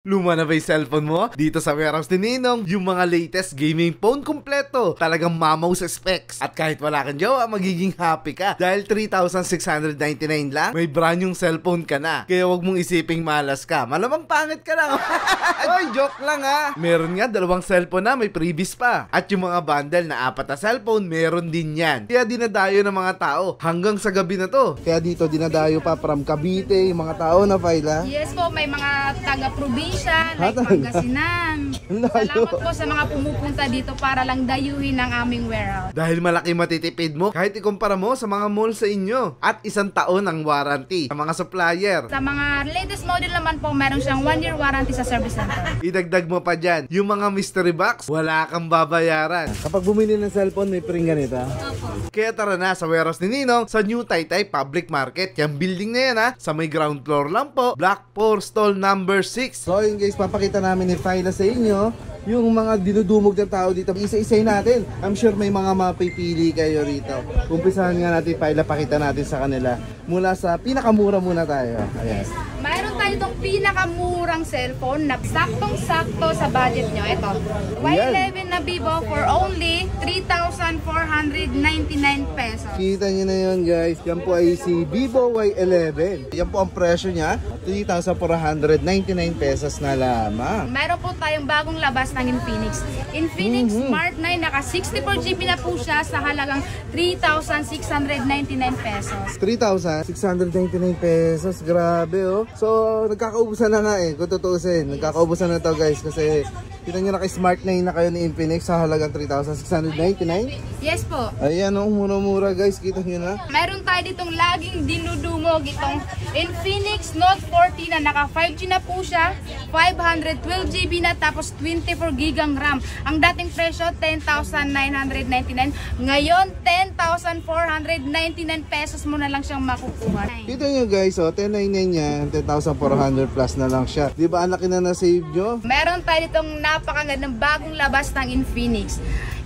Luma na ba yung cellphone mo? Dito sa warehouse ni Ninong, yung mga latest gaming phone kompleto. Talagang mamaw sa specs. At kahit wala kang jowa, magiging happy ka. Dahil 3,699 lang, may brand yung cellphone ka na. Kaya wag mong isiping malas ka. Malamang pangit ka lang. Oy, joke lang ha. Meron nga dalawang cellphone na may previous pa. At yung mga bundle na 4 na cellphone, meron din yan. Kaya dinadayo ng mga tao hanggang sa gabi na to. Kaya dito dinadayo pa from Cavite, yung mga tao na file. Yes po, may mga taga-probinsya, like Pangasinan. Salamat po sa mga pumupunta dito para lang dayuhin ang aming warehouse. Dahil malaki matitipid mo kahit ikumpara mo sa mga mall sa inyo. At 1 taon ang warranty sa mga supplier. Sa mga latest model naman po, meron siyang 1-year warranty sa service center. Idagdag mo pa dyan, yung mga mystery box, wala kang babayaran. Kapag bumili ng cellphone, may pring ganito. Kaya tara na sa warehouse ni Ninong sa New Taytay Public Market. Yung building na yan ha, sa may ground floor lang po, Block 4 stall number 6. So yun guys, papakita namin ni Fyla sa inyo yung mga dinudumog ng tao dito. Isa-isay natin. I'm sure may mga mapipili kayo rito. Umpisahan nga natin, Fyla, pakita natin sa kanila. Mula sa pinakamura muna tayo. Ayan. Mayroon tayo itong pinakamurang cellphone na saktong-sakto sa budget nyo. Ito, Y11 na Vivo for only 3,499 pesos. Kita nyo na yun guys. Yan po ay si Vivo Y11. Yan po ang presyo niya. 3,499 pesos na lamang. Meron po tayong bagong labas ng Infinix. Infinix Smart 9, naka 64GB na po siya sa halagang 3,699 pesos. 3,699 pesos. Grabe oh. So, nagkakaubusan na nga eh. Kung tutuusin, nagkakaubusan na to guys. Kasi, kita nyo naka-Smart 9 na kayo ni Infinix sa halagang 3,699. Yes po. Ayan oh, mura-mura guys. Kita nyo na. Meron tayo ditong laging dinudumog itong Infinix Note 40 na naka 5G na po siya. 512GB na tapos 24GB ang RAM. Ang dating presyo, 10,999. Ngayon, 10,499 pesos mo na lang siyang makukuha. Kita nyo guys, oh, 1099 yan, 10,400 plus na lang siya. Di ba ang laki na na-save nyo? Meron tayo ditong napakagandang bagong labas ng Infinix.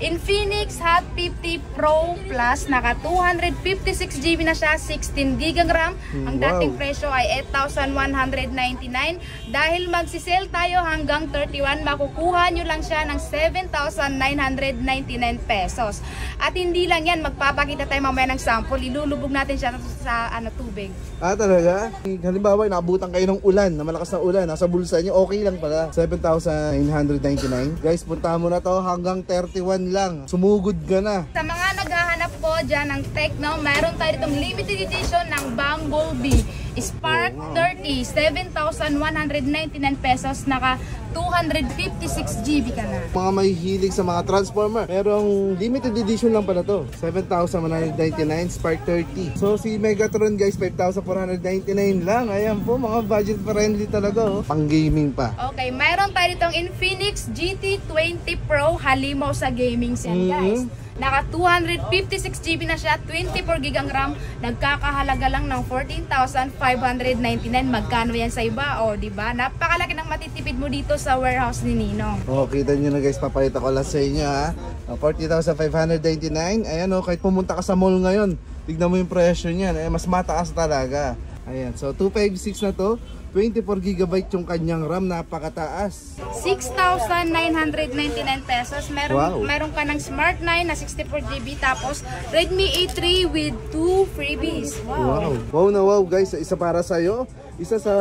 Infinix Hot 50 Pro Plus, naka 256GB na siya, 16GB ang RAM. Ang dating presyo ay 8,199. Dahil magsisale tayo hanggang 31, makukuha nyo lang siya ng 7,999 pesos. At hindi lang yan, magpapakita tayo mamaya ng sample. Ilulubog natin siya sa tubig. Ah, talaga? Halimbawa, naabutan kayo ng ulan, na malakas na ulan, nasa bulsa nyo, okay lang pala. 7,999. Guys, punta mo na to hanggang 31 lang. Sumugod ka na. Sa mga naghahanap po dyan ng Tecno, mayroon tayo itong limited edition ng Bumblebee Spark 30, 7,199 pesos, naka 256GB ka na. Mga may hilig sa mga Transformer, merong limited edition lang pala to. 7,199 Spark 30. So si Megatron guys, 5,499 lang. Ayan po, mga budget friendly talaga oh. Pang gaming pa. Okay, mayroon tayo itong Infinix GT20 Pro, halimaw sa gaming yan guys. Naka 256GB na siya, 24GB ang RAM, nagkakahalaga lang ng 14,599. Magkano yan sa iba? O, diba? Napakalaki ng matitipid mo dito sa warehouse ni Ninong. Oh, kita nyo na guys, papayita ko lang sa inyo ha. 40,599. Ayan oh, kahit pumunta ka sa mall ngayon, tignan mo yung presyo niyan. Mas mataas talaga. Ayan, so 256 na to. 24GB yung kanyang RAM, napakataas. 6,999 pesos. Meron ka ng Smart 9 na 64GB, tapos Redmi A3 with 2 freebies. Wow. Wow na wow guys, isa para sa'yo. Isa sa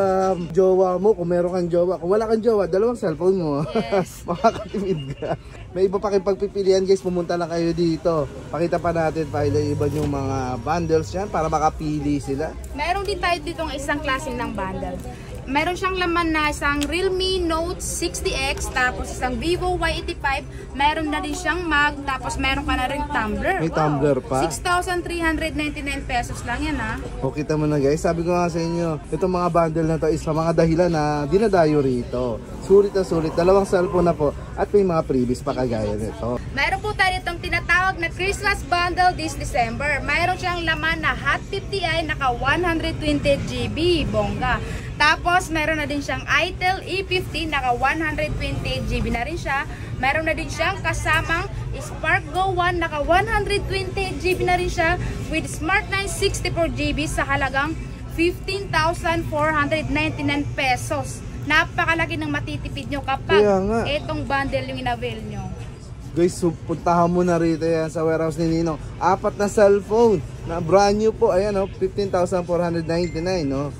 jowa mo, kung meron kang jowa. Kung wala kang jowa, dalawang cellphone mo. Yes. Makakatimid ka. May iba pa kayong pagpipilian guys, pumunta lang kayo dito. Pakita pa natin, Fyla, iba yung mga bundles yan para makapili sila. Meron din tayo dito ng isang klaseng ng bundle. Meron siyang laman na isang Realme Note 60X, tapos isang Vivo Y85, meron na din siyang mag, tapos meron ka na rin tumbler. May tumbler pa? 6,399 pesos lang yan ha. O, kita mo na guys, sabi ko nga sa inyo, itong mga bundle na to is sa mga dahilan na dinadayo rito. Sulit na sulit, dalawang cellphone na po at may mga freebies pa kagaya nito. Meron po tayo itong tinatawag na Christmas bundle this December. Meron siyang laman na Hot 50i, naka 120GB, bongga. Tapos meron na din siyang Itel E50, naka 128GB na rin siya. Meron na din siyang kasamang Spark Go 1, naka 128GB na rin siya, with Smart 9 64GB sa halagang 15,499 pesos. napakalaki ng matitipid nyo kapag Kaya nga. itong bundle yung in-avail nyo. Guys, so, puntahan mo na rito yan sa warehouse ni Ninong. 4 na cellphone na brand new po. Ayan, 15,499, no?